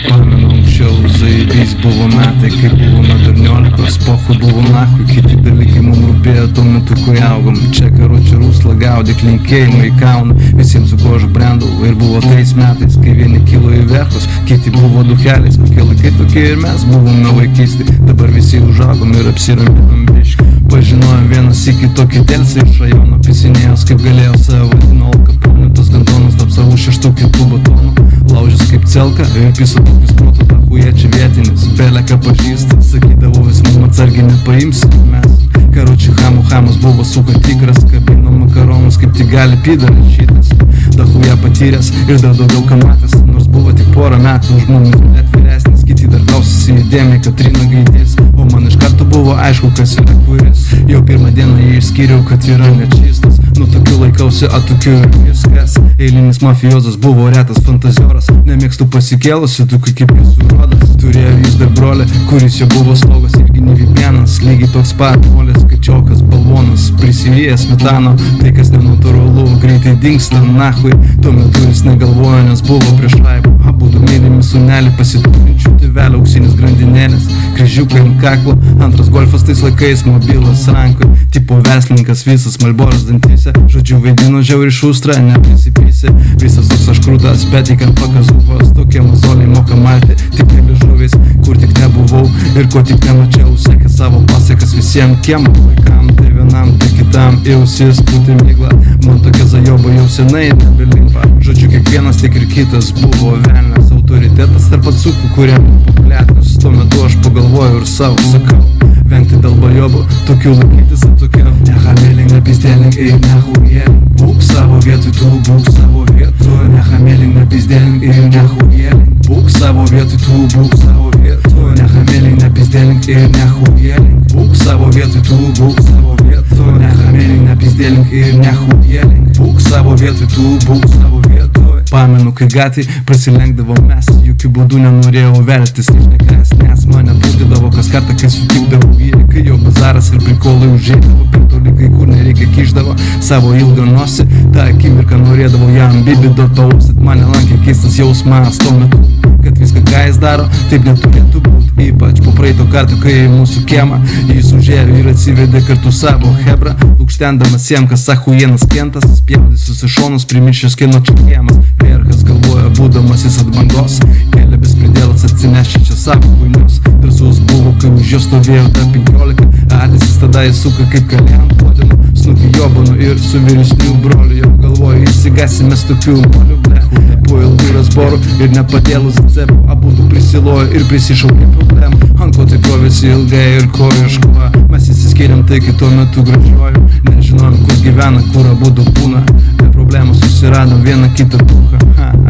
Pamenu anksčiau zaibys buvo metai, kai buvo nuo 19, pochu buvo nahui, kiti dalykai mum rūpėjo tuo metu, kai augom. Čia karučių ruslą gaudyk, linkėjimai į kalną, visiems su kuo aš brendau. Ir buvo tais metais, kai vieni kilo į verchus, kiti buvo ducheliais, kokie laikai tokie ir mes buvome vaikystė. Dabar visi užaugom ir apsiraminom biškį. Pažinojom vienas į kitokį telsį iš rajono, pisinėjos kaip galėjo savo vadino Alkaponį, tos gandonas tarp savo 6 kitų batonų. Laužys kaip celka ir piso tokius proto, ta huja čia vietinis, belė ką pažįsta, sakydavo vis mum atsargiai nepaimsi mes. Karučių hamus buvo suka tikras, kabino makaronus kaip tik gali pidaras šitas. Da huja patyręs ir dar daugiau ką matęs, nors buvo tik porą metų už mumis, net vyresnis, kiti dar klausėsi įdėmiai, Katrina gaidys, o man iš karto buvo aišku, kas yra kuris. Jau pirmą dieną jį išskyriau, kad yra nečistas, nuo tokių laikausi, tokių ir viskas. Eilinis mafiozas buvo retas fantazioras, nemėgstu pasikėlusi, tokių kaip jis urodas. Turėjo jis dar brolį, kuris jo buvo slogas, irgi nevipienas, lygiai toks pat molis, kačiokas, balvonas, prisivėjęs metano, tai kas nenatūralu, greitai dingsta nahui. Tuo metu jis negalvojo, nes buvo prieš raibą, abudu mylimi sūnelį, pasiturinčių tėvelio auksinės grandinėlės, kryžiukai ant kaklo, antras golfas tais laikais, mobilas rankoj, tipo verslininkas visas Malboras dantyse, žodžiu vaidino žiauri šustrą, neprisipysė, visas toks aš krūtas, bet įkant pakazuvos, tokie mazoliai moka malti, tik tai liežuviais, kur tik nebuvau ir ko tik nemačiau, sekė savo pasakas visiems kiemo vaikam, tai vienam, tai kitam, į ausis pūtė migla, man tokia zajoba jau senai nebelimpa, žodžiu kiekvienas tik ir kitas buvo velnas, autoritetas tarp atsukų, kuriam populiatus, tuo metu aš pagalvoju ir savo sakau, vengti dėl bajobų, tokių laikytis atokiau. Nehamėling, nepizdėling, ir nehujelink, būk savo vietoj, tu būk savo vietoj. Nehamėling, nepizdėling, ir nehujelink, būk savo vietoj, tu būk savo vietoj. Nehamėling, nepizdėling, ir nehujelink, būk savo vietoj, tu būk savo vietoj. Nehamėling, nepizdėling, ir nehujelink, būk savo vietoj, tu būk savo vietoj. Pamenu, kai gatvėj prasilenkdavo mes, jokių būdų nenorėjau veltis, nešnekės, nes mane pūdydavo kas kartą, kai sutikdavau jį, kai jo bazaras ir prikolai užėdavo, per toli kai kur nereikia kišdavo savo ilgą nosį, tą akimirką norėdavo jam bibido pausit, mane lankė keistas jausmas tuo metu, kad viską ką jis daro, taip neturėtų būt, ypač po praeito karto, kai į mūsų kiemą jis užėjo ir atsivedė kartu savo hebrą, lūkštendamas jam, kas ahujienas kentas, spjaudysius iš šonus, primiršęs kieno čia kiemas. Verkas galvoja, būdamas jis ant bangos, kėlė bespridėlas atsinešė čia savo kūnius. Drąsus buvo, kai už jo stovėjo ta 15, Alisis tada jis suka kaip kalė ant podino, snukį jobanu ir su vyresniu broliu, jau galvoju, įsigasim mes tokių molių, ble. Po ilgų rasborų ir nepadėlus cepų, abudu prisilojo ir prisišaukė problemų. Ant ko tai kovėsi ilgai ir ko ieškojo, mes įsiskiriam tai, kai tuo metu gražiuoju, nežinojom, kur gyvena, kur abudu būna. Problemų susiradom vieną kitą puchą,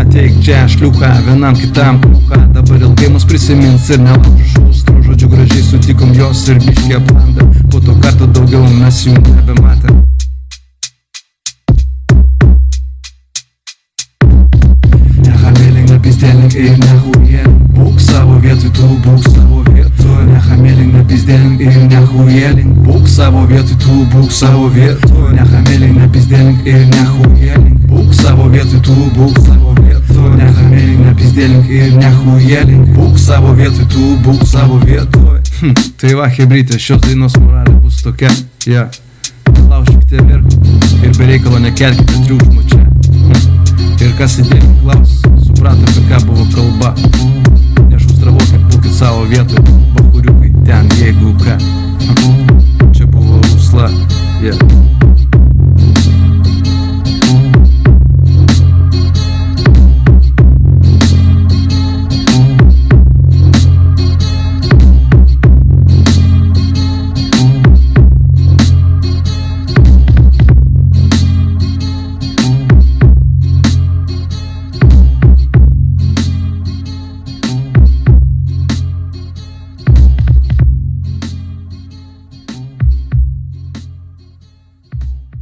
ateik čia šliuką, vienam kitam puchą, dabar ilgai mus prisimins ir nelaužu šustrų, žodžiu gražiai sutikom jos ir biškį aplandą, po to kartą daugiau mes jų nebematėm. Nehamėling, nepizdėling ir nehujelink, būk savo vietoj, tu būk savo vietoj. Nehamėling, nepizdėling ir nehujelink, būk savo vietoj, tu būk savo vietoj. Nehamėling, nepizdėling ir nehujelink, būk savo vietoj, tu būk savo vietoj. Nehamėling, nepizdėling ir nehujelink, būk savo vietoj, tu būk savo vietoj. Tai va, hebrytė, šios dainos moralė bus tokia, laužykite verkų ir be reikalo nekelkite triukšmo čia. Ir kas įdėlį klaus, suprato, apie ką buvo kalba. Nešustravokit, būkit savo vietoj, bahuriukai ten, jeigu ką. Čia buvo Rusla,